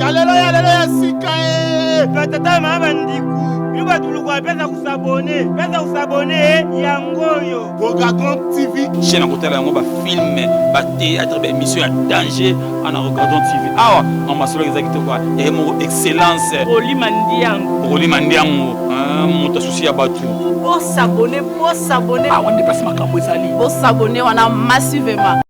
Alléluia, Sikae. Tata Mabandiku. Yuba tulukwa pesa kusabone yangoyo. Regardons TV. Chez la côté là on va filmer, ba théâtre, ba émission à danger en regardant TV. Ah on m'a solo exactement quoi. Et mon excellence. Roli Mandiango. Mon associé à Batu. Pour s'abonner. Ah on dépasse ma cambo sali. Pour s'abonner on a massivement.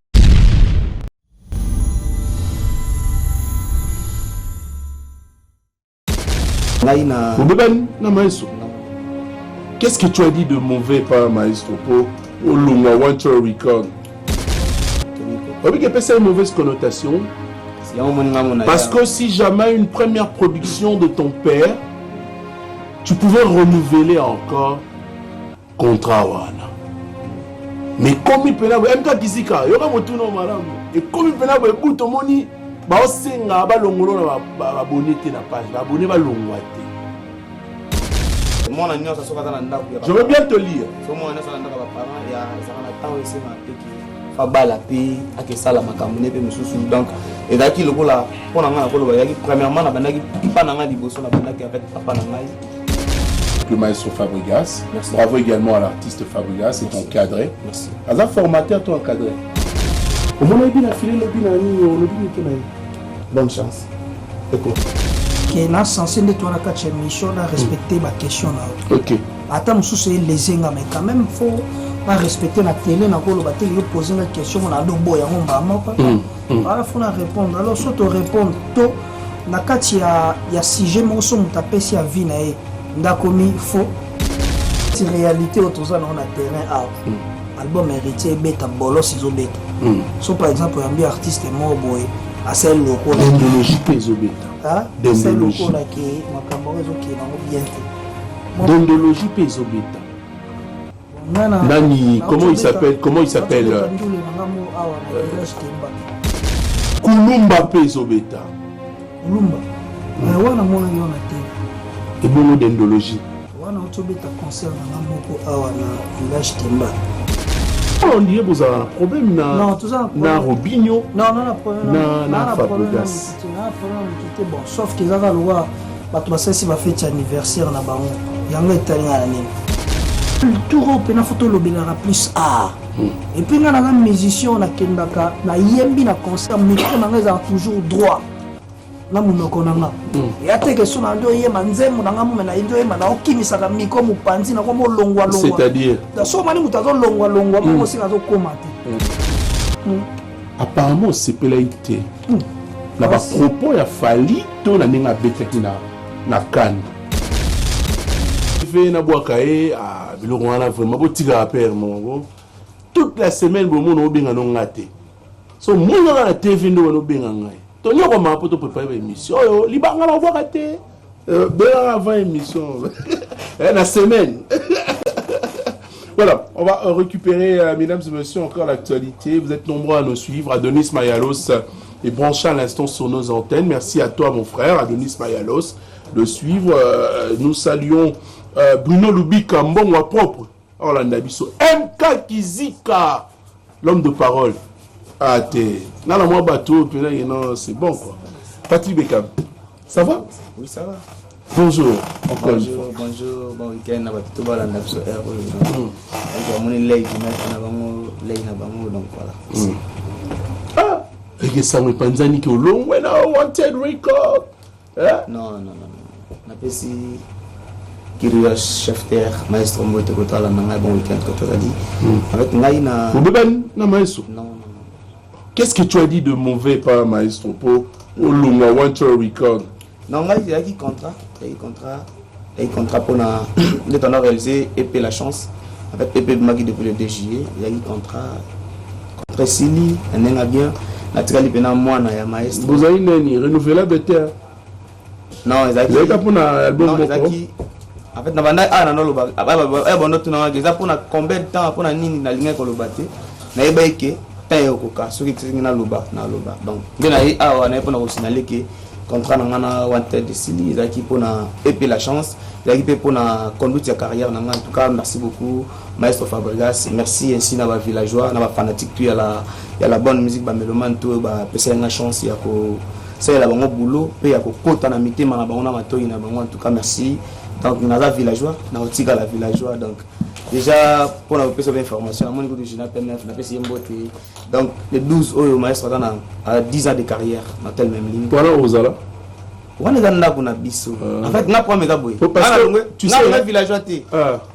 Qu'est-ce que tu as dit de mauvais par maestro pour Olunga Want to Record? Oui, que c'est une mauvaise connotation. Parce que si jamais une première production de ton père, tu pouvais renouveler encore contrat wana. Mais comme il peut avoir MK Kizika, il y aura mon tour normal. Et comme il peut avoir beaucoup de money, bah on sait nga ba longolo na ba abonné te na page, ba abonné ba longwa te. Je veux bien te lire. Donc, et d'acquis le là, pour premièrement, le maestro Fabregas. Bravo également à l'artiste Fabregas, c'est ton cadré. Merci. As-tu formateur toi encadré? Au moment où il a filé bonne chance. Écoute. Que na censé de toi la quatre mission à respecter ma question là. OK. Attends sous les zinga mais quand même faut pas respecter la télé na ko lo baté yo poser la question on a do boya on ba moko. Alors faut la répondre. Alors soit te répondre to na kati ya sujet mo so mutapesi ya vie na e ndakomi faux. Si réalité autoza na on a terrain art. Album héritier beta bolo sizo beta. So par exemple un artiste mo boy à celle loko l'endologie peso beta. D'endologie. D'endologie peso beta. Nani, comment il s'appelle? Kulumba peso beta. Kulumba. Wana mona yona te. Et bon d'endologie. Wana otobeta concert na moko awa na village Temba. On dirait que vous avez un problème na Robinho. Non, problème. Na Fabregas. Bon, sauf que ça va le voir. Parce que si va fête anniversaire na bango. Yanga italien na tout rope na photo le bela plus et puis na la musicien na kendaka na yembi na concert micro na nga toujours droit. Na munoko nanga. Et ate que son ando yema nzemu na ngamu na indo yema na okimisa ka miko mupanzi na kwa longwa. C'est-à-dire da so mani mutazo longwa mo singa zo komate. Apparemment c'est pelaité. Na ba propos ya fali to na ninga betaki na kan. Fait na boakae biloko wana vraiment botika père mongo. Toute la semaine bo mono benga no ngate. So mono na TV ndo no benga ngai. Tony ko ma poto préparer l'émission. Yo libanga na voir té. Bien avant émission. La semaine. Voilà, on va récupérer, mesdames et messieurs, encore l'actualité. Vous êtes nombreux à nous suivre. Adonis Mayalos est branché à l'instant sur nos antennes. Merci à toi, mon frère, Adonis Mayalos, de suivre. Nous saluons Bruno Lubika, Mbongwa propre. Orlando Bisso. MK Kizika, l'homme de parole. Ah, t'es. Dans la moi bateau, c'est bon, quoi. Patrick Bekam, ça va? Oui, ça va. Bonjour. Bonjour, bon week-end, na bato ba landa so air. Donc on est live na bango, live na bango donc voilà. Ah, et que ça me panzani que long when I wanted record. Non. Na pesi Kirios Chefter, maestro Mbote Kotala na bon week-end que tu as dit. Avec ngai na Bobeban na maestro. Non. Qu'est-ce que tu as dit de mauvais par maestro pour Olunga Want to Record? Non, il y a un contrat pour le temps réalisé EP La Chance avec EP Magui depuis le 2 juillet. Il y a un contrat Sili, un bien naturellement pendant moi na ya maestro. Vous avez une renouvelable terre? Non, il y a pour un album. en fait na banda na loba bono tuna ngeza pour combien de temps pour nini na linga ko lobate na ebaike tayo ko ka soki na loba donc ngena na pour na signaler que contrat na wanted de Sili ezaki pona EP La Chance ezaki pour na conduite ya carrière na en tout cas merci beaucoup maestro Fabregas, merci ainsi na ba villageois na ba fanatique tu ya la bonne musique ba mélomane tout ba pesa nga chance ya c'est la bango boulot pe ya kokota na mitema na bango na matoyi na bango. En tout cas merci. Donc naza villageois na otika la villageois. Donc déjà pour la personne d'information mon niveau de jeune PMF na pesi mbote. Donc le 12 oyo maestro a 10 ans de carrière dans telle même ligne. Voilà Rosala. On est dans la biso. En fait na point mega boy. Parce que tu sais le villageois té.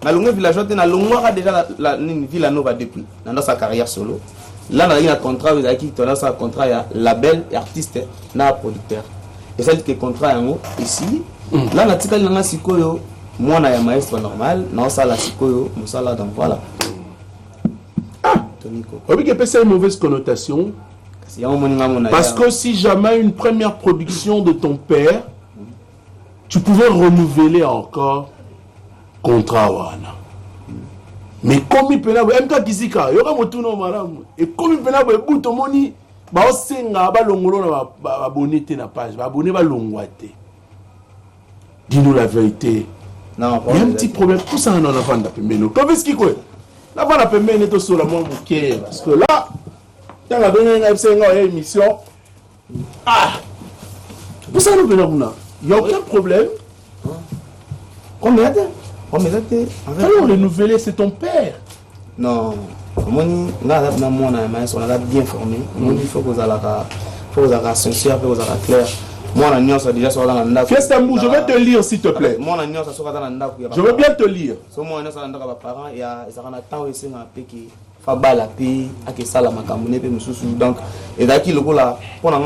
Na longue villageois té na longue déjà la ville nova depuis dans sa carrière solo. Là on a un contrat avec qui tu as un contrat ya label et artiste na producteur. Et ça dit que contrat yango ici. Là na tikali na sikoyo moi na ya maestro normal na sala sikoyo musala donc voilà. Toniko. Oui, que c'est une mauvaise connotation. Parce que si jamais une première production de ton père, tu pouvais renouveler encore contrat wana. Mais comme il peut avoir MK Kizika, il y aura motuno madame. Et comme il peut avoir bouton moni, ba osenga ba longolo na ba abonné na page, ba abonné ba longwate. Dis-nous la vérité. Non, il y a un petit problème. Tout ça on en a pas d'apemeno. Comme est-ce qu'il quoi? La va d'apemeno to sur la moi mouké parce que là quand on a donné une émission, pour ça nous venons. Il n'y a aucun problème. Combien de Alors renouveler, c'est ton père. Non. On a bien formé. Il faut que vous ayez sincère, que vous ayez clair. Moi, déjà sur la nanda. Fiestamou, je vais te lire s'il te plaît. Moi, je veux bien te lire. Parents, il y a un temps ici qui Fabala P, Akesala Makamune, donc, et d'acquis le là, pour la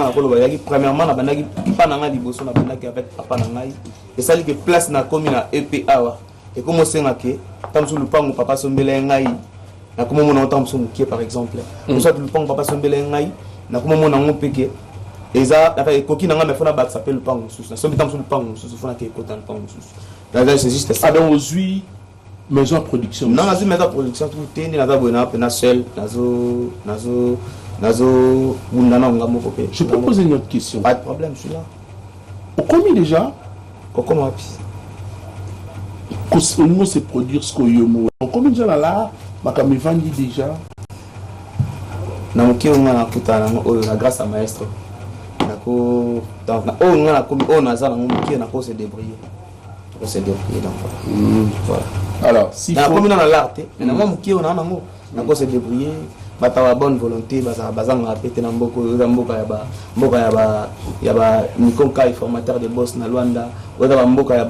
premièrement, la liboso na bandaki avec papa nangai, et ça dit que place na commune à EPA, et comment c'est que, tam sous le pan papa sombele ngai, na comment mon entend son qui par exemple, ou soit le pan papa sombele ngai, na comment mon angon péké, et ça, après, coquine n'a fait la batte s'appelle le pan sous, na somme tam sous le pan sous, faut qu'il coton le pan sous. Là, c'est juste ça. Donc, aujourd'hui, maison production. Non, la maison production tout est né dans la bonne seul nazo bundana ngamo kopé. Je peux poser une autre question. Pas de problème, je suis là. Combien déjà? Comment api? Comment se produire ce qu'on yomo? Combien de gens là? Makami vandi déjà. Na moki on a kutana na grâce à maestro. Nako donc na on a comme on a ça na moki na ko se débrouiller. On se débrouiller donc voilà. Alors, si faut comme dans l'art, mais na moki on a nango na ko se débrouiller. Batawa bonne volonté bazanga pété na mboko ya ba Nikonka formateur de boss na Luanda oda ba mboka ya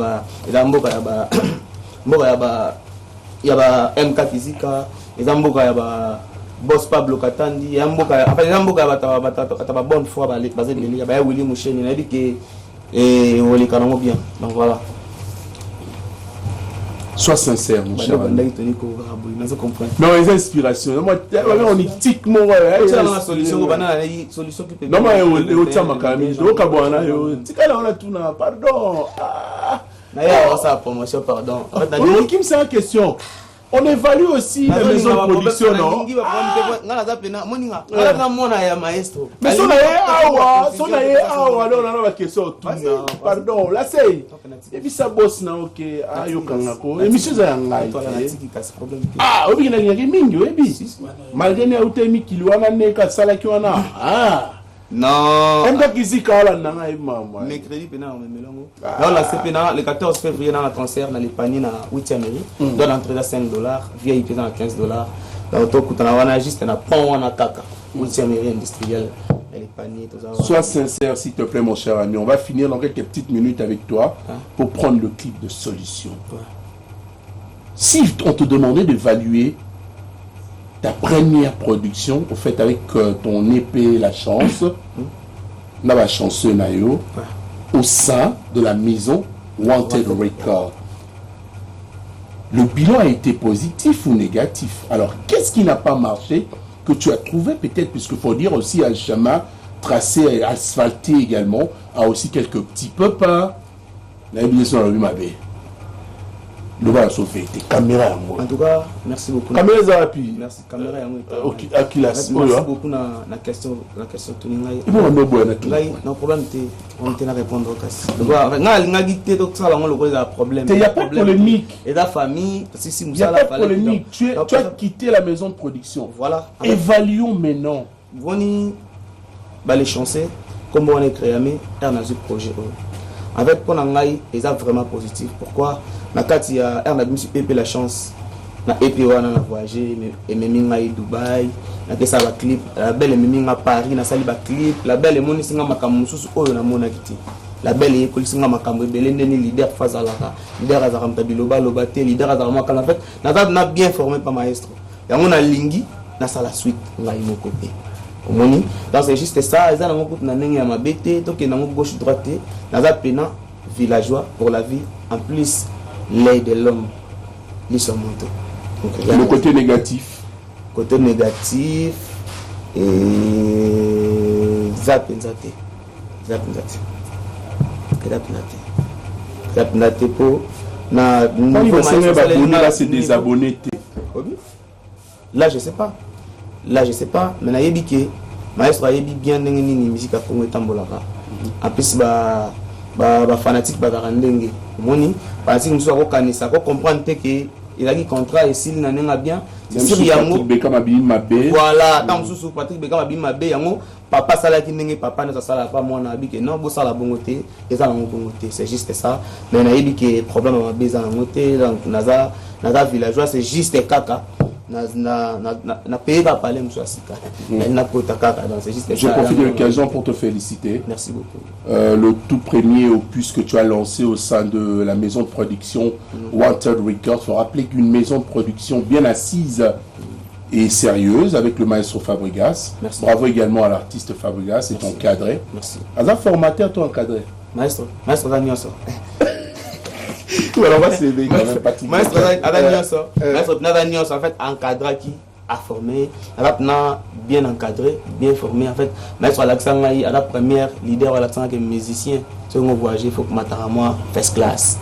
ba MK Kizika eza mboka ya ba boss Pablo Katandi ya mboka ya batawa bonne foi basé de ya ba Willy Musheni na dit que oli kanango bien donc voilà. Sois sincère, mon cher. Non, les inspirations. On est tic, mon gars. Solution. Non, mais on tient ma camille. On a tout. Pardon. D'ailleurs, ça promotion, pardon. Qui me fait une question? On évalue aussi les maisons de production, non? Mais son awa, alors on a la question. Pardon, là c'est. Et puis ça bosse na ok. Ayo kangako. Et monsieur Zangai. Ah, obi na ngaki mingi, obi. Malgré ne utemi kilwana ne ka sala kiwana. Ah. Non. MK Kizika la nanga imama. Mercredi pena on melongo. Là la CPNA le 14 février dans la concert dans les paniers na 8e mairie. Donne entrée à $5, VIP dans $15. Dans to kutana wana juste na pont wana kaka. 8e mairie industrielle. Les paniers tout ça. Sois sincère s'il te plaît mon cher ami. On va finir dans quelques petites minutes avec toi pour prendre le clip de Solution. Si on te demandait d'évaluer ta première production, au fait avec ton épée La Chance, la chanceux Nayo, au sein de la maison Wanted Record. Le bilan a été positif ou négatif? Alors, qu'est-ce qui n'a pas marché que tu as trouvé peut-être, puisqu'il faut dire aussi à chemin tracé et asphalté également, a aussi quelques petits pépins. Le va sauver tes caméras à moi. En tout cas, merci beaucoup. Caméra Zarapi. Merci, caméra à moi. Merci beaucoup la question tout et bon, on est bon tout. Non problème on te répondre au cas. Donc na guité donc ça le problème. Il y a pas de polémique. Et la famille si il y a pas de polémique. Tu as quitté la maison de production. Voilà. Évaluons maintenant. Boni les chanceux comme on est créé, on a un projet. En fait, pour nous, c'est vraiment positif. Pourquoi? On a la chance. On a voyagé, et même à Dubaï, on a fait un clip, la belle est à Paris, on a fait un clip, la belle est mon ici, la belle est ici, leader face à la leader à Zaramta Biloba, Lobate, leader à Zaramta. En fait, on a bien formé par maestro. Et on a Lingi, on a la suite, on a eu mon côté. Donc c'est juste ça, ils ont un bête, donc ils ont gauche droite, ils ont un villageois pour la vie, en plus l'aide de l'homme, ils sont montés. Le côté négatif. Côté négatif, et Zapenzate pour là c'est des abonnés. Là je sais pas, mais na yebi que maestro a yebi bien ndenge nini musique a Congo tambolaka. En plus ba fanatique ba garandenge moni parce que nous avons kanisa ko comprendre que il a dit contrat et s'il n'en est bien c'est yango voilà tant sous Patrick Bekam Abimmabe yango papa sala ki ndenge papa ne sala pas moi na bike non bo sala bongoté et ça bongoté c'est juste ça mais na yebi que problème ma beza ngoté donc naza villageois c'est juste kaka na pays va parler monsieur Asika na kota kaka donc c'est juste je profite de l'occasion pour te féliciter. Merci beaucoup. Le tout premier opus que tu as lancé au sein de la maison de production Wanted Records. Il faut rappeler qu'une maison de production bien assise et sérieuse avec le maestro Fabregas. Merci. Bravo également à l'artiste Fabregas et encadré. Merci. As-tu formaté à toi encadré? Maestro Daniel ça. Alors moi c'est des Maestro Daniel en fait encadré qui a formé, maintenant bien encadré, bien formé en fait. Maestro Alexandre à la première leader Alexandre qui est musicien. Si on voyage, il faut que maintenant moi first class.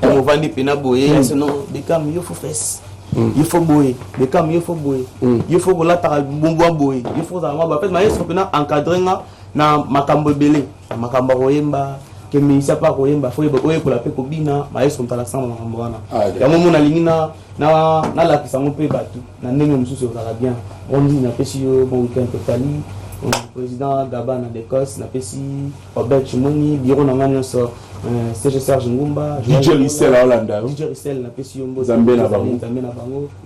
On va dire pena boyer, sinon Bekam il faut fess. Il faut boyer, Bekam il faut boyer. Il faut que là par bon boyer. Il faut ça en fait maestro pena encadré na makambo belé, makambo royemba. Que mais ça pas royemba, faut pour la paix kobina, maestro tala sama makambo wana. Ya momo na lingina na la kisango pe batu. Na ndenge mususu za bien. On dit na pesi yo bon week-end totali. Président Gabana d'Écosse, na pesi Robert Chimoni, bureau na ngana so CG Serge Ngumba, DJ Rissel à Hollanda. DJ Rissel na pesi yombo Zambé na bango.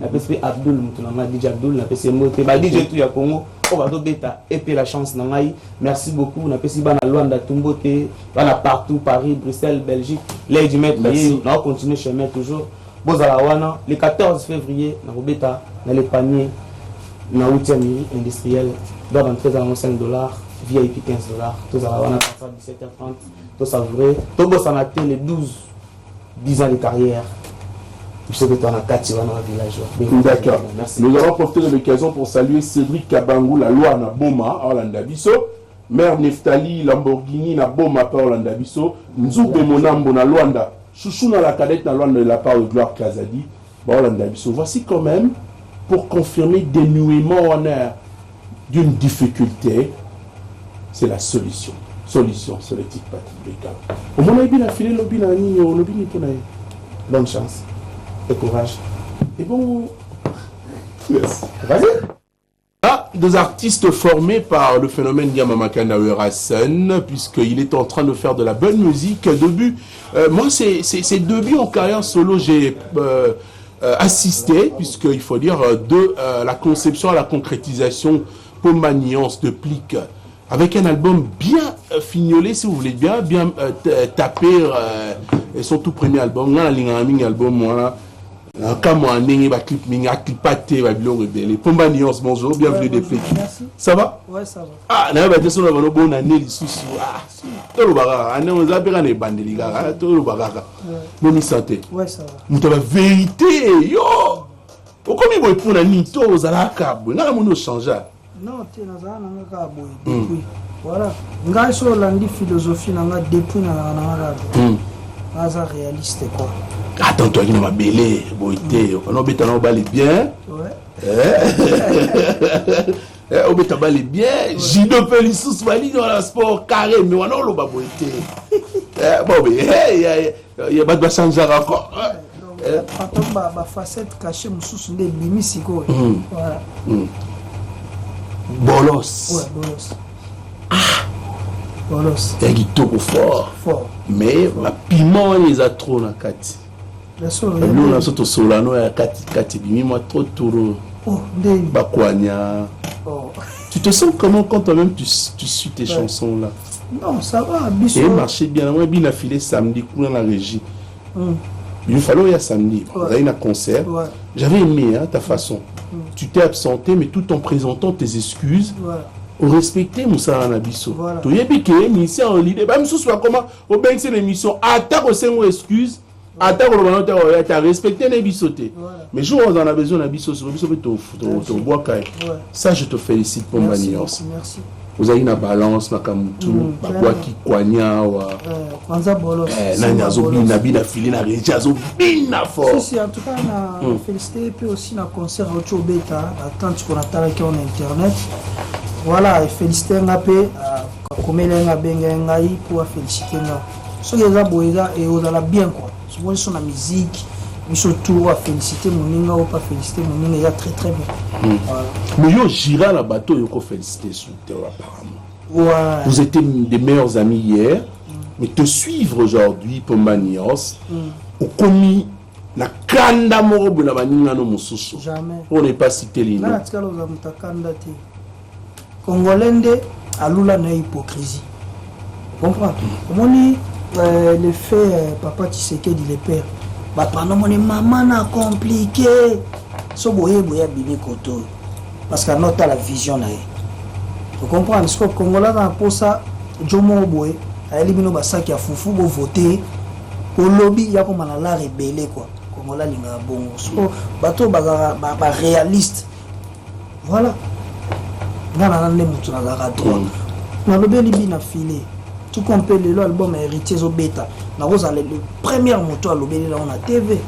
Na pesi Abdul Mutuna DJ Abdul na pesi Mote ba DJ tout ya Congo. On va do beta et puis la chance na ngai. Merci beaucoup na pesi bana Luanda Tumbote, bana partout Paris, Bruxelles, Belgique. Les du maître on va continuer chemin toujours. Bozala wana le 14 février na Robeta na le panier na 8e industriel doit rentrer dans $5, VIP $15. Tout ça va à 17h30, tout ça vrai. Tout ça a été les 10 ans de carrière. Je sais que tu en as 4 dans le village. D'accord. Merci. Nous allons profiter de l'occasion pour saluer Cédric Kabangou, la loi na Boma, à Orlando Bisso. Mère Neftali Lamborghini na Boma, à Orlando Bisso. Nzube Monambo na Luanda. Chouchou na la cadette na Luanda de la part de Gloire Kazadi. Orlando Bisso. Voici quand même, pour confirmer dénouement en air d'une difficulté, c'est la solution. Solution, c'est le titre Patrick Bekam. Au moment où il a filé l'obi na ni pour naï. Bonne chance et courage. Et bon, merci. Vas-y. Ah, des artistes formés par le phénomène Yamamakana Hassan, puisqu'il est en train de faire de la bonne musique. Début, moi, c'est début en carrière solo, j'ai assisté, puisqu'il faut dire, de la conception à la concrétisation pour ma nuance de plique, avec un album bien fignolé, si vous voulez bien tapé, et son tout premier album, là, un album, moi, comme un clip, clipaté, rebelle. Pour ma nuance, bonjour, bienvenue des pliques. Ça va? Ouais, ça va. Ah, n'a pas été sur la bonne année, les soucis. Ah, tout le bagage, on a bien les bandes, les gars, tout le bagage. Mon santé. Ouais, ça va. Nous avons la vérité, yo! Pourquoi vous pour la nito aux alakabou? N'a pas changé. Non, tu n'as pas depuis. Voilà. Ngai so landi philosophie nanga depuis na Aza réaliste quoi. Attends, toi, il m'a belé, boité. On a bêta na balé bien. Ouais. On bêta balé bien. Jido Pelissous Vali dans le sport carré, mais on a le baboité. Bon, mais il y a pas de changer encore. Patron ba facette cachée mususu nde bimisi ko. Voilà. Bolos. Ouais, bolos. Ah, Bolos. ya kitoko fort mais bapiment wana eza trop na kati biloko na biso tosolano ya kati bimi mwa trop toro bakwanya. Tu te sens comment quand toi-même tu suis tes chansons là? Non, ça va. Et marché bien. Moi, bien affilé samedi, dans la régie. Il fallait y a samedi. Vous avez un concert. J'avais aimé ta façon. Tu t'es absenté, mais tout en présentant tes excuses. Au respecter Moussa Anabiso. Tu y es piqué, mais ici en l'idée. Même si ce soit comment, au bien que c'est l'émission, attaque aussi mon excuse. Attaque au moment où tu as respecté les bissotés. Mais je on a besoin d'un bisso, ça je te félicite pour ma nuance. Merci. Vous avez une balance, ma kamutu, bakwa ki kwanya wa. Kwanza bolos. Nani azobi na bina fili na reji azobina fort. Si en tout cas na félicité puis aussi na concert au beta, attends qu'on attend qui en internet. Voilà, félicité ngapé komela ngabenga ngai pour féliciter nga. So yeza boyeza et ozala bien quoi. Souvent sur la musique. Mais surtout à féliciter mon ninga ou pas féliciter mon ninga, il y a très très bien. Mais yo gira la bateau, yo ko féliciter sur terre apparemment. Ouais. Vous étiez des meilleurs amis hier, mais te suivre aujourd'hui pour Manios, au commis na kanda moro na baninga no mususu. Jamais. On n'est pas cité les noms. Na tika lo za mutakanda te. Congolais alula na hypocrisie. Comprends? Moni le fait papa Tshisekedi le père. Pendant mon maman a compliqué. So boye bini koto. Parce que notre la vision là. Vous comprenez? Ce que Congolais dans pour ça, Jomo boye, a éliminé basaki a fufu bo voter. Au lobby ya comme la rebelle quoi. Congolais linga bon. So bato ba réaliste. Voilà. Ngana nande mutu na ga droit. Na lobby bina filé. Tout compte l'album héritier au bêta. Nous avons le premier moto à l'obéir on a TV.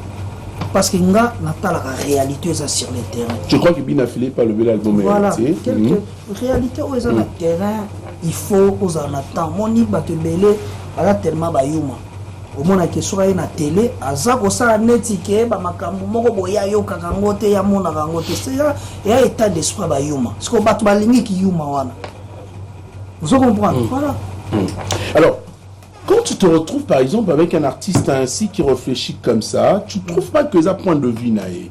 Parce que nous avons la réalité sur le terrain. Je crois que bien affilé par l'album héritier. Quelques réalités où ils ont le terrain, il faut aux en attendre. Mon iba te belé, ala tellement bayuma. Au moins que soit na télé, azako sa netike ba makambo moko boya yo kakangote ya mona kangote. C'est ya état d'esprit bayuma. Ce qu'on bat balingi ki yuma wana. Vous comprenez? Voilà. Alors, quand tu te retrouves par exemple avec un artiste ainsi qui réfléchit comme ça, tu ne trouves pas que ça point de vue naïe.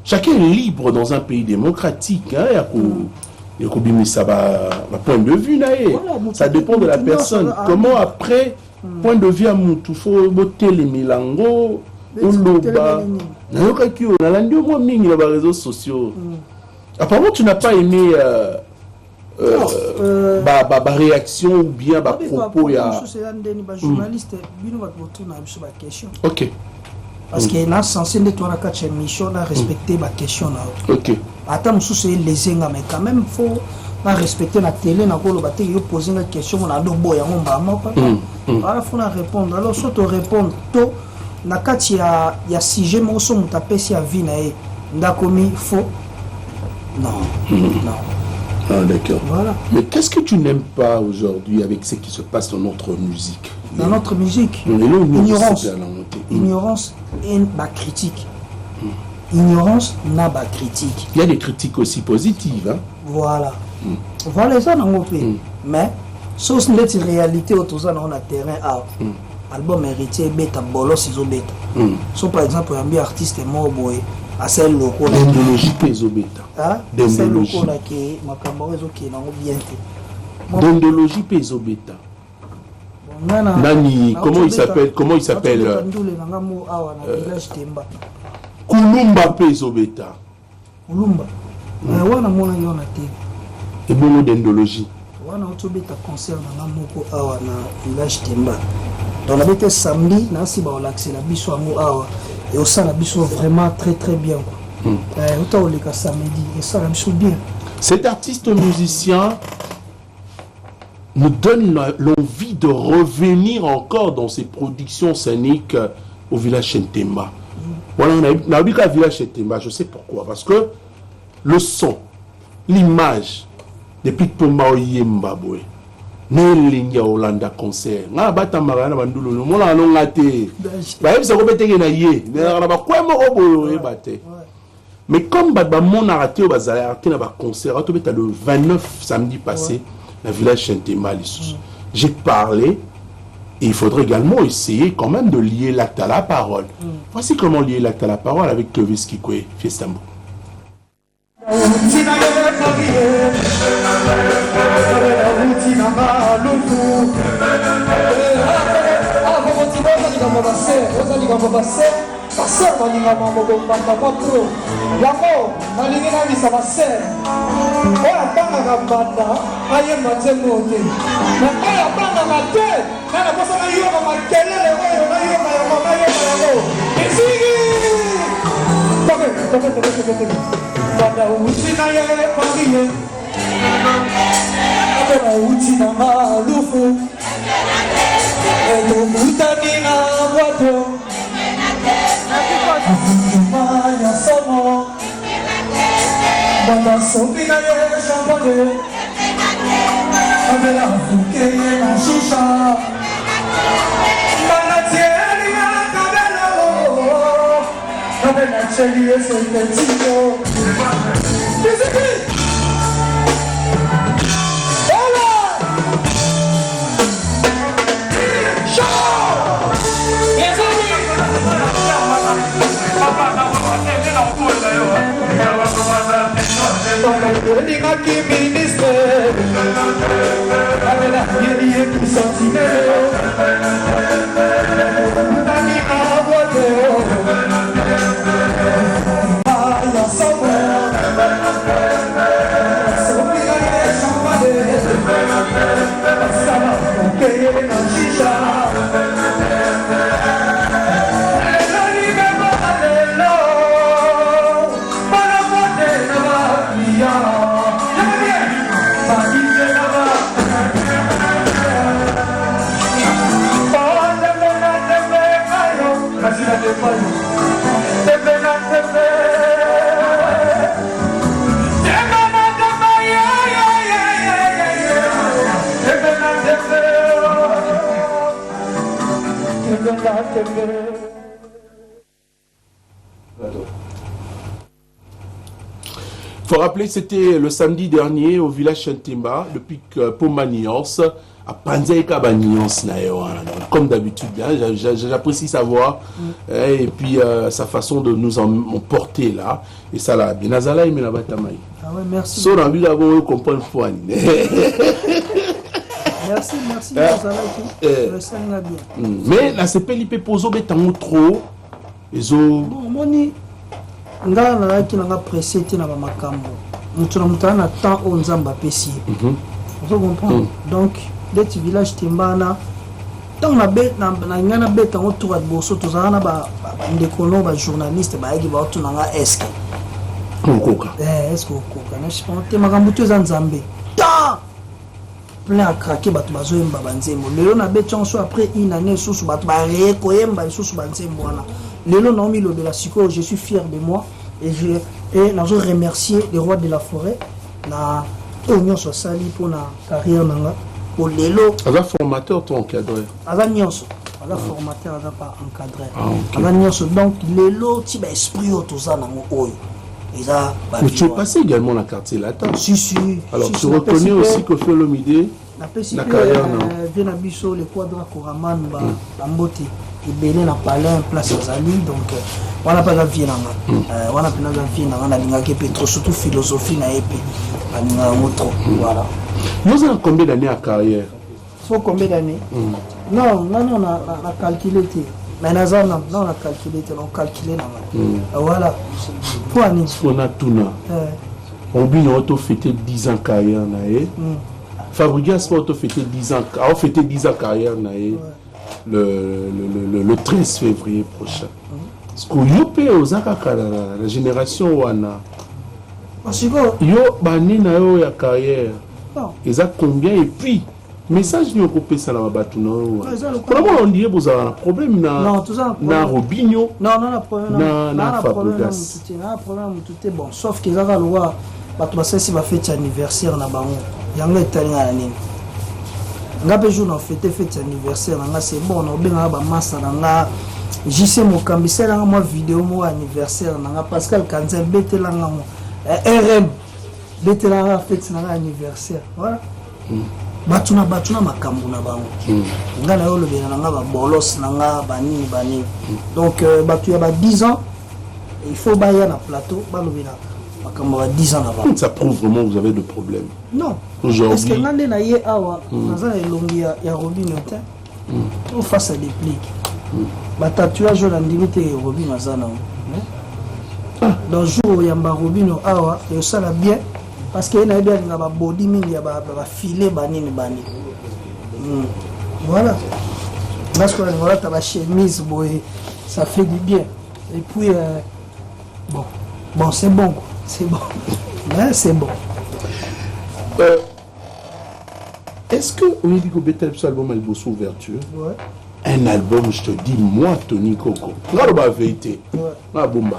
Chacun est libre dans un pays démocratique. Il y a ça point de vue naïe. Ça dépend de la personne. Comment après, point de vue à Moutou, faut botter les milango, ou l'oba. On a l'andio moi ming dans les réseaux sociaux. Apparemment, tu n'as pas aimé. Réaction ou bien propos ya journaliste bino va retourner sur la question. OK. Parce que là censé de toi la quatre émission là respecter ma question là. OK. Attends sous les zenga mais quand même faut pas respecter la télé na ko lo baté yo poser une question na do boya ngomba moko. Alors faut na répondre. Alors soit te répondre to na kati ya sujet mo so mutapesi ya vie na e ndakomi faux. Non. Non. Ah, d'accord. Voilà. Mais qu'est-ce que tu n'aimes pas aujourd'hui avec ce qui se passe dans notre musique? Dans notre musique, ignorance. Ignorance et la critique. Ignorance n'a pas critique. Il y a des critiques aussi positives. Hein? Voilà. Voilà ça dans mon pays. Mais, sauf une réalité autour de on a terrain à album héritier bêta bolos iso bêta. So par exemple un artiste mort boy à celle locaux d'endologie peso bêta. Ah, celle locaux là qui makambo rezo qui na bien te. D'endologie peso bêta. Nani, comment il s'appelle? Comment il s'appelle? Kulumba peso bêta. Kulumba. Wana mona yona te. Et bon d'endologie. Wana otobeta concert na moko awa na village Temba. Donc la bête samedi na si ba relaxer la biso amu awa et au ça la biso vraiment très très bien quoi. Autant on les cas samedi et ça la biso bien. Cet artiste musicien nous donne l'envie de revenir encore dans ses productions scéniques au village Chentemba. Voilà, on a vu qu'à village Chentemba, je sais pourquoi. Parce que le son, l'image, depuis que Pomba Oyemba, Nelinga Olanda concert. Na bata marana bandulo no mona no ngate. Ba yebisa ko beteke na ye. Na ba kwa mo obo e bate. Mais comme ba mona raté ba zala raté na ba concert, to beta le 29 samedi passé na village Chentemba lisusu. j'ai parlé, et il faudrait également essayer quand même de lier l'acte à la parole. Voici comment lier l'acte à la parole avec Clovis Kikwe, Fiestambo. Passer balinga mambo bamba kwapro yango nalingi na bisa baser oya tanga banda aye matemo te na oya tanga mate na posa na yo makelele oyo na yo yango ezigi toke banda uti na ye parie abera uti na malufu eto mutani na wato Maya somo, banda sopi na ye champagne, abela fuke na shisha, banda tieni na kabelo, abela cheli ese petito. Diga que ministre, a ver a querer que sentinelo, dani agua de vaya sabor, sombra de champagne, pasaba que na chicha. Il faut rappeler, c'était le samedi dernier au village Chantimba, depuis que Poma Nuance, à Panzaïka Nuance, comme d'habitude, j'apprécie sa voix et puis sa façon de nous emporter là. Et ça l'a bien. Nazala et Menabatamaï. Ah ouais, merci. So, on a envie d'avoir compris le Merci, Nazala. Je sens bien. Mais la CPL, il peut poser trop. Bon, moni. Nga nalaki nanga pressé te na bamakambo mutu na mutu na temps o nzamba pesi vous comprenez donc des village timbana tant na bet na ngana bet en autour de boso tozana na ba ndekolo ba journaliste ba yaki ba otu nanga eske est-ce que okoka na chiponte makambo to za nzambe ta plein à craquer bato bazoyemba banzembo lelo na bet chanso après une année susu bato ba rekoyemba susu banzembo wana. Lelo Naomi de la Siko, je suis fier de moi et je remercier les rois de la forêt na Union Sosali pour la carrière nanga pour Lelo. Aza formateur ton encadreur. Aza nyonso, aza formateur, aza pas encadreur. Aza nyonso donc Lelo ti ba esprit otoza nango oyo. Mais tu es passé également dans le quartier latin. Si. Alors tu reconnais aussi que Fiolomide la carrière vient à Bisso les quadra Koraman ba mbote. Ibele na palais place Azali donc wana pas la vie na wana pena la vie na wana linga ke petro surtout philosophie na epi na motro voilà. Nous avons combien d'années à carrière? Faut combien d'années? Non na calculer te mais nazana non na calculer te on calculer na voilà pour année on a tout na on bien auto fêter 10 ans carrière na Fabrigas auto fêter 10 ans a fêté 10 ans carrière na le 13 février prochain. Parce que la génération wana yo bani na yo ya carrière ils ont combien et puis message nous coupé ça na batu na comment on dirait vous avez un problème na Robinho non problème na Fabrigas na problème tout est bon sauf que ça va loi batu basasi ba fête anniversaire na bango yango etalinga na nini ngape jour na fête anniversaire nga c'est bon on benga ba massa nga JC Mokambisela nga moi vidéo mo anniversaire nga Pascal Kanzel betela nga mo RM betela nga fête na anniversaire voilà batuna makambo na bango nga na yo lobela na nga ba bolos na nga bani donc batu ya ba 10 ans il faut baya na plateau ba lobela makambo ba 10 ans na bango. Ça prouve vraiment que vous avez de problèmes. Non. Aujourd'hui parce que ngande na ye awa naza elongi ya Robin te on face à des pliques ba tatouage na ndimite Robin nazana dans jour ya mba Robin awa et ça la bien parce que na bien nga ba body mingi ya ba filet banini voilà parce que voilà ta chemise boy ça fait du bien et puis bon c'est bon c'est bon c'est bon. Est-ce que on dit que Betel ce album a une ouverture? Ouais. Un album, je te dis, moi, Tony Coco, la vérité, la bombe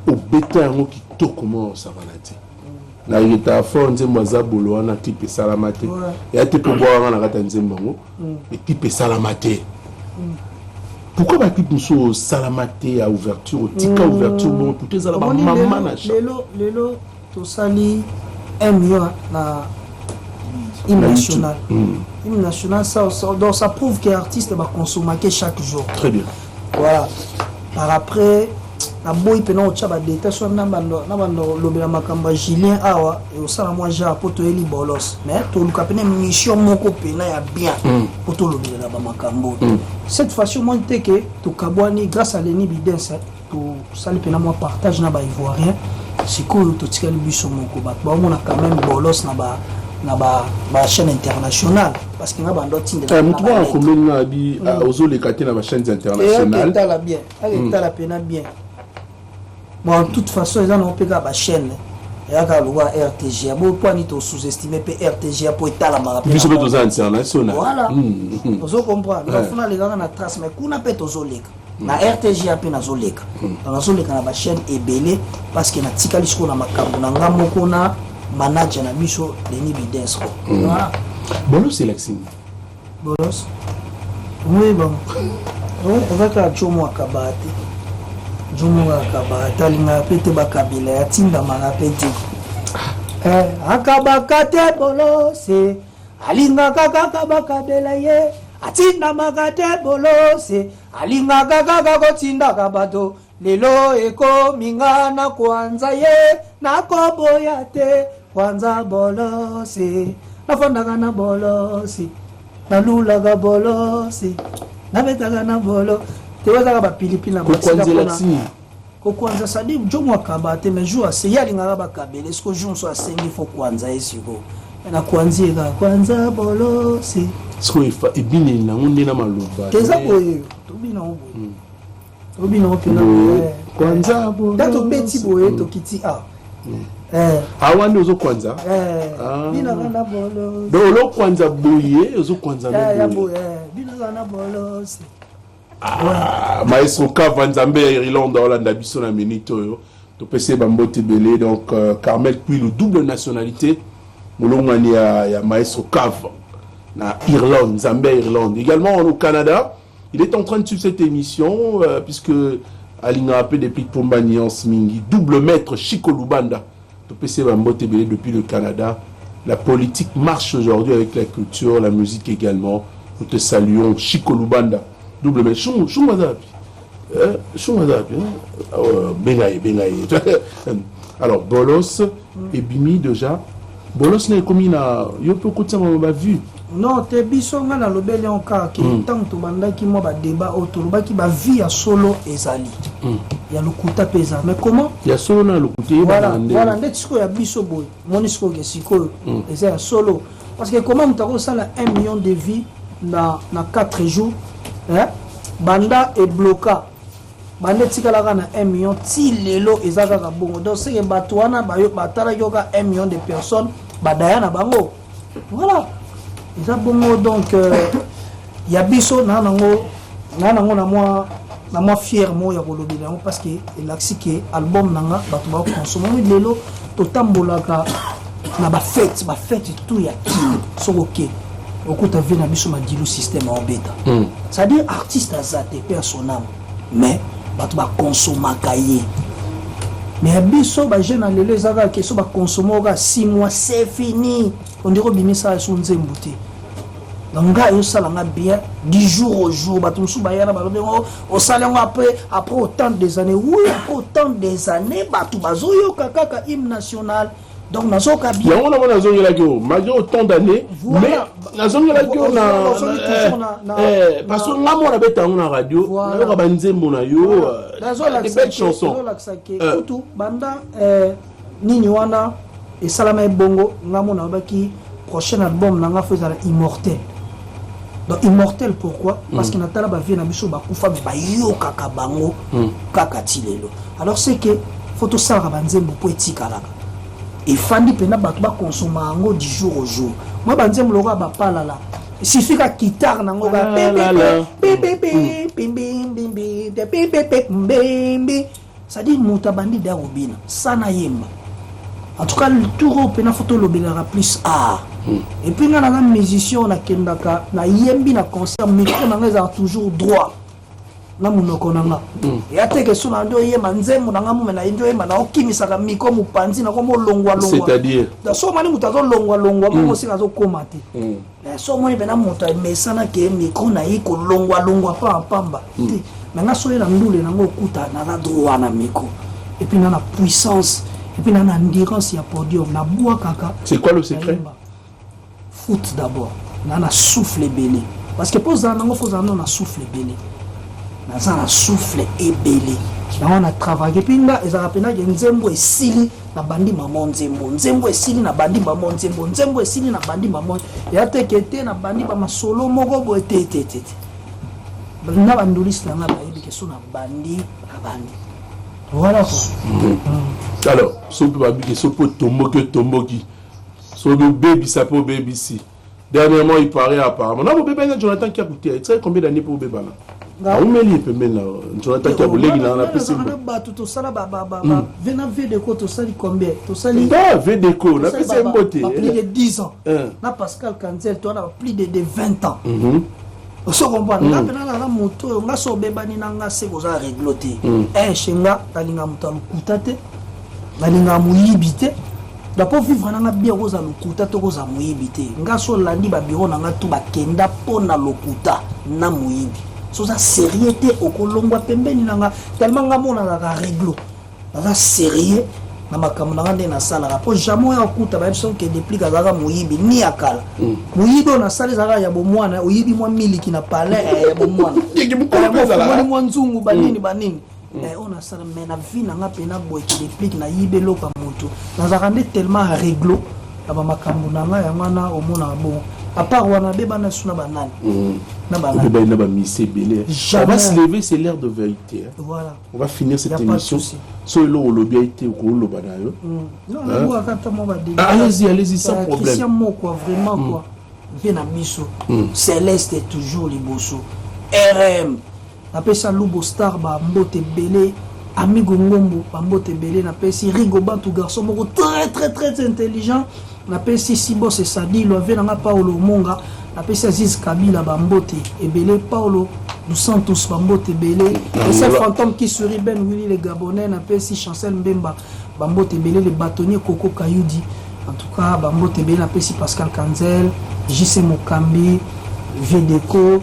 au béton qui tout comment ça va naître. Na yeta fond nzembaza bolo wana clip salamate. Ya te pour boire na kata nzembango et clip salamate. Pourquoi ba clip so salamate à ouverture, tika ouverture bon tout ça la maman na. Lelo to sali million na hymne national. Hymne national, donc ça prouve que l'artiste va consommer chaque jour. Très bien. Voilà. Par après, la boy pena au chaba détail sur na bando lobela makamba Julien awa et au sala moi ja poto eli bolos. Mais to luka pena mission moko pena ya bien poto lobela ba makambo. Cette fois-ci moi te que to kabwani grâce à Leni Bidens to sali pena moi partage na ba ivoirien. Siko to tikali biso moko ba mona quand même bolos na ba chaîne internationale parce que na bando tinde mutu ba combien na bi ozo le katé na ba chaînes internationales et la bien la pena bien bon de toute façon ils ont pega ba chaîne et ka loi RTG bo point to sous-estimer pe RTG pour état la mara biso be to international voilà ozo comprendre la fona les gars na trace mais kuna pe to zoleka na RTG ape na zoleka na zoleka na ba chaîne ebele parce que na tikali siko na makambo na ngamoko na manager na biso Leni Bidens ko. Voilà. Bolos c'est l'accent. Bolos. Oui bon. Oui, avec la Jomo Akabate. Jomo Akabate alinga pete bakabila ya tinda marapete. Akabakate bolose. Alinga kaka bakabela ye. Atinda makate bolose. Alinga kaka kotinda kabato. Lelo eko mingana kwanza ye. Nakoboya te. Kwanza bolosi, nafondaka na bolosi, nalulaga bolosi, nabetaka na bolo. Tewazaka ba pilipili na kokwanza sadi jomo akabate mais jour assez yalinga ba kabele est-ce que jour so asengi fo kwanza esiko. Na kwanzika kwanza bolosi. Sko ifa ebini na ngunde na maluba. Teza boye, tobina obo. Tobina opina kwanza bolosi. Dato beti boye to kiti awande ozo kwanza bina kana bolo do kwanza boye ozo kwanza ya boye bina kana bolo maestro Kava Nzambe Irlande Hollande biso na minute oyo to pese bambote belé donc Carmel puis le double nationalité molongani ya maestro Kava na Irlande Nzambe Irlande également au Canada. Il est en train de suivre cette émission puisque alinga un peu depuis Pomba Nuance Mingi double maître Chico Lubanda. PC Bambote Belé depuis le Canada. La politique marche aujourd'hui avec la culture, la musique également. Nous te saluons, Chico Lubanda. Double mais alors Bolos et Bimi déjà. Bolos n'est comme il a vu. Non, te biso nga na lobele onka ki tant to bandaki mo ba débat autolobaki ba vie ya solo ezali. Ya lokuta pesa. Mais comment? Ya solo na lokuta voilà ndetiko ya biso boy. Monisco ke siko eza ya solo parce que comment mutako sala 1 million de vies na 4 jours banda et bloqué. Banda tikala na 1 million ti lelo ezaka ka bongo. Donc c'est que batwana ba yo batala yoka 1 million de personnes badaya na bango. Voilà. Et ça bon donc il y a biso na nango na moi fier mo ya kolobela parce que l'axi album nanga batu ba consommer lelo to tambolaka na ba fête tout ya so OK okuta vie na biso madilu système en bêta ça dit artiste azate personnel mais batu ba consommer kaye mais biso ba jeune lelo ezaka ke so ba consommer 6 mois c'est fini on dirait bimisa so nzembo te donc ga yo sala nga bien du jour au jour ba tumsu ba yana ba bengo au salon après autant des années oui après autant des années ba tu bazoyo kaka hymne national donc nazoka bien on a mon azongi la gueule malgré autant d'années mais nazongi la gueule na parce que là moi on avait tant na radio na ba nzembo na yo des belles chansons tout banda nini wana et salama bongo ngamo na baki prochain album na nga faisala immortel. Donc immortel pourquoi? Parce que natala ba vie na biso ba kufa me ba yo kaka bango kaka tilelo. Alors c'est que photo ça ba nzembo poétique alaka. Et fandi pena ba ba consommer ngo du jour au jour. Moi ba nzembo lora ba pala la. Il suffit que guitare na ngo ba ça dit muta bandi da robina sana yemba. En tout cas le tour pena photo lobelera plus et puis na na musicien na kendaka na yembi na concert micro na ngeza toujours droit na munoko nanga et ateke suna ndo yema nzembo na ngamu na ndo yema na okimisa ka miko mupanzi na ko longwa c'est-à-dire da so mani mutazo longwa mo sika zo komate na so moni bena muta mesana ke miko na iko longwa pa pamba mais nga so na ndule na ngo kuta na droit na miko et puis na puissance et puis na endurance ya podium na bois kaka. C'est quoi le secret? Foot d'abord na souffle belé parce que pose dans ngo faut na souffle belé na souffle ebelé na on a travaillé puis là ils rappellent que nzembo esili na bandi maman nzembo esili na bandi maman nzembo esili na bandi maman ya tekete na bandi ba masolo moko bo tete na banduliste na ba yebi que so na bandi voilà quoi. Alors so peut ba bi so peut tomboki so le baby ça pour baby si dernièrement il paraît apparemment non bébé Jonathan qui a coûté tu sais combien d'années pour bébé là on met les pembe là Jonathan qui a volé il en a passé tout ça là venant de quoi tout ça combien tout ça li Védéco on a passé un beauté plus de 10 ans na Pascal Canzel toi a plus de 20 ans so comprendre na pena na moto nga so bebani na nga se koza régloter chenga talinga mutalu kutate balinga muyibite d'apo vivre na bien roza lokuta to koza muyibi te nga so landi ba biro na nga tu bakenda pona lokuta na muyibi so za sérieux te okolongwa pembeni na nga tellement nga mona na réglo na sérieux na makambo na nga na sala rapport jamais okuta ba son que depuis kazaka muyibi ni akala muyibi na sala zaka ya bomwana oyibi mwa miliki na palais ya bomwana ki mwa nzungu banini on a ça mais na vie na nga pena boy qui réplique na yibelo pa moto na zakande tellement réglo aba makambo na nga ya ngana omona bon à part wana beba na suna banani na banani na ba missé belé on va se lever c'est l'heure de vérité voilà on va finir cette émission so lo lobby été ko lo banayo non on va quand on va dire allez-y sans problème Christian mo quoi vraiment quoi vient à miso Céleste est toujours liboso RM après ça Lubo Star ba mbote belé amigo ngombo ba mbote belé na pesi rigoba tout garçon moko très intelligent na pesi Sibo c'est Sadi lo vient na Paulo Monga na pesi Aziz Kabila ba mbote et belé Paulo dos Santos ba mbote belé et c'est fantôme qui sourit Ben Willy les Gabonais na pesi Chancel Mbemba ba mbote belé les bâtonniers Coco Kayudi en tout cas ba mbote belé na pesi Pascal Kanzel JC Mokambi Védéco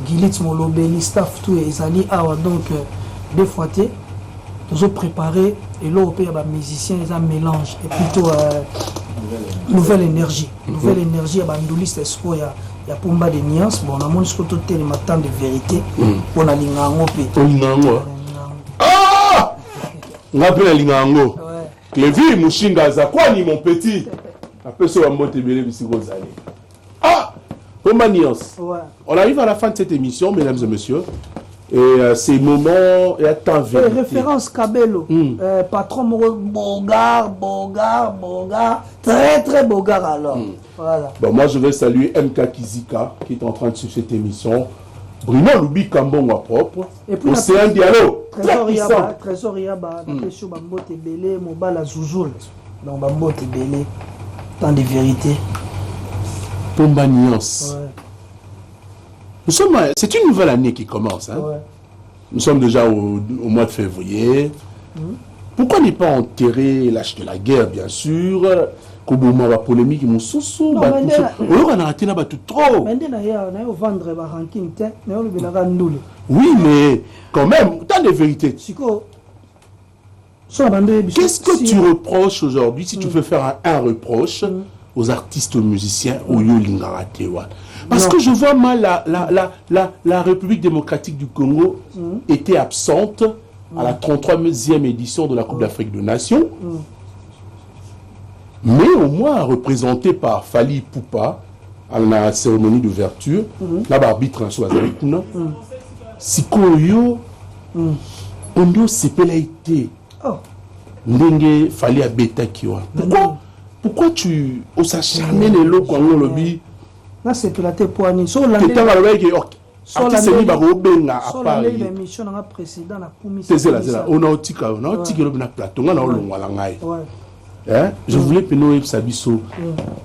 Gilit Molobeli staff tout et Zali awa donc deux fois toujours préparé et là on peut y avoir musiciens ils ont mélange et plutôt nouvelle énergie à bandoliste espo il y a pomba de nuances bon on a mon surtout tel matin de vérité on a lingango pe lingango ngapela lingango Clévy Mushinga za kwani mon petit après ça on monte belé bisiko zali ouais. On arrive à la fin de cette émission, mesdames et messieurs. Et ces moments et à temps vérité. Référence Kabelo, patron Bogar, très Bogar alors. Voilà. Bon, moi je vais saluer MK Kizika qui est en train de suivre cette émission. Bruno Loubi Kambonga propre. Et puis Océan Diallo. Trésor Yaba, Napesho Bambote Belé, Mobala Zouzoul. Donc Bambote Belé, temps de vérité. Pomba Nuance. Ouais. C'est une nouvelle année qui commence. Hein? Ouais. Nous sommes déjà au mois de février. Pourquoi ne pas enterrer l'âge de la guerre, bien sûr? Koboma la polémique, mon soso, on a raté là trop. Oui, mais quand même, t'as des vérités. Qu'est-ce que tu reproches aujourd'hui si tu veux faire un reproche aux artistes musiciens au Yolingaratewal? Parce que je vois mal la République démocratique du Congo était absente à la 33e édition de la Coupe d'Afrique des Nations. Mais au moins représenté par Fali Poupa à la cérémonie d'ouverture, l'arbitre en soit avec nous. Sikoyo, on doit s'épelaiter. Ndenge Fali à Beta Kiwa. Pourquoi tu oses acharner les lots quand on le dit? Là, c'est pélaté pour Annie. C'est ça. Je voulais pénoer Sabiso.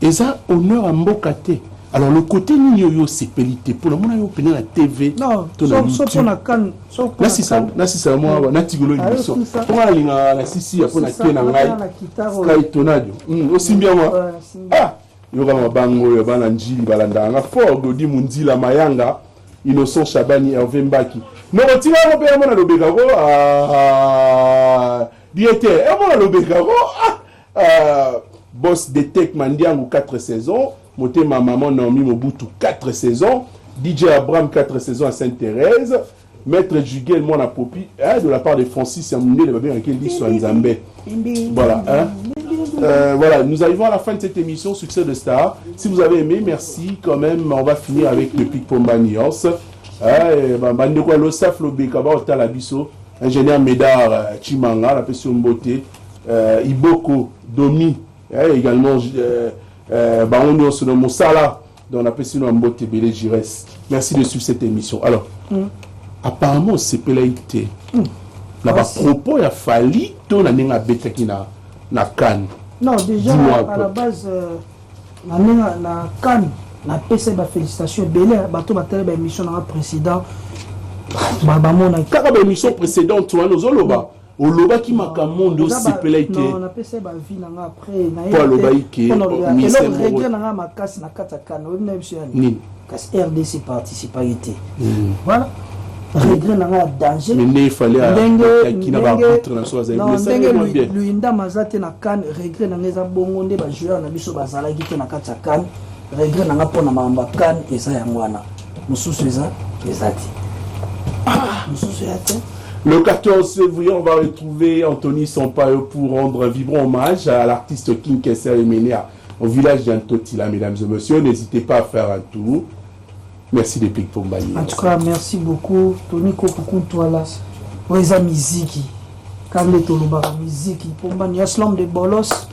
Et ça, honneur à Mbokate. Alors, le côté Nyoyo, c'est pélité. Pour le moment, on a péné la TV. Non, sauf qu'on a canne. Là, c'est ça, moi, on a tigolo l'émission. Pour la Sissi, après, on a Ken Angai. Aussi bien, moi. Ah! Yoga Mabango, Yabana Njili, Balanda. On a fort, Godi Mundila, Mayanga, Innocent Chabani, Hervé Mbaki. Non, on tire un peu à mon Lobegaro. Directeur, et mon Lobegaro. Boss de Tech Mandiango 4 saisons, Moté ma maman Naomi Mobutu 4 saisons, DJ Abraham 4 saisons à Sainte-Thérèse, Maître Juguel Mona Popi, de la part de Francis Yamoundé, le babé qui dit sur Nzambé. Voilà. Voilà, nous arrivons à la fin de cette émission Succès de Star. Si vous avez aimé, merci quand même. On va finir avec le Pic Pomba Niance. Bandeko Losaf Lobekaba Otalabiso, ingénieur Médard Chimanga, la personne beauté. Iboko, Domi, également Baono Sono Moussala, dont on appelle sinon Mbote Bélé Gires. Merci de suivre cette émission. Alors, apparemment, c'est pélaïté. Là, à propos, il a fallu que tu aies na Cannes. Non, déjà, à la base, na Cannes, na PC, félicitations. Bélé, bateau, ma émission dans le précédent. Car la émission précédente, tu vois, nous avons au loba qui m'a commandé aussi pélaïté. Non, on a fait ça vie après. Pour le baïké. Et alors regret na ma casse na katakana. On a vu casse RDC participe à été. Voilà. Regret na danger. Mais il fallait qui n'a pas arbitre na soise. Non, ndenge luinda mazate na kan regret na ngeza bongo nde ba joueur na biso bazala gite na katakana. Regret na pona mamba kan eza ya mwana. Mususu eza ezati. Mususu yate. Le 14 février, on va retrouver Anthony Sampaio pour rendre un vibrant hommage à l'artiste King Kesser Emenia au village d'Antotila. Mesdames et messieurs, n'hésitez pas à faire un tour. Merci de Pic Pomba. En tout cas, merci beaucoup. Tony Kokuku, toi là. Ouais, ça musique. Quand les Tolobara musique, Pomba, il y a slam de bolos.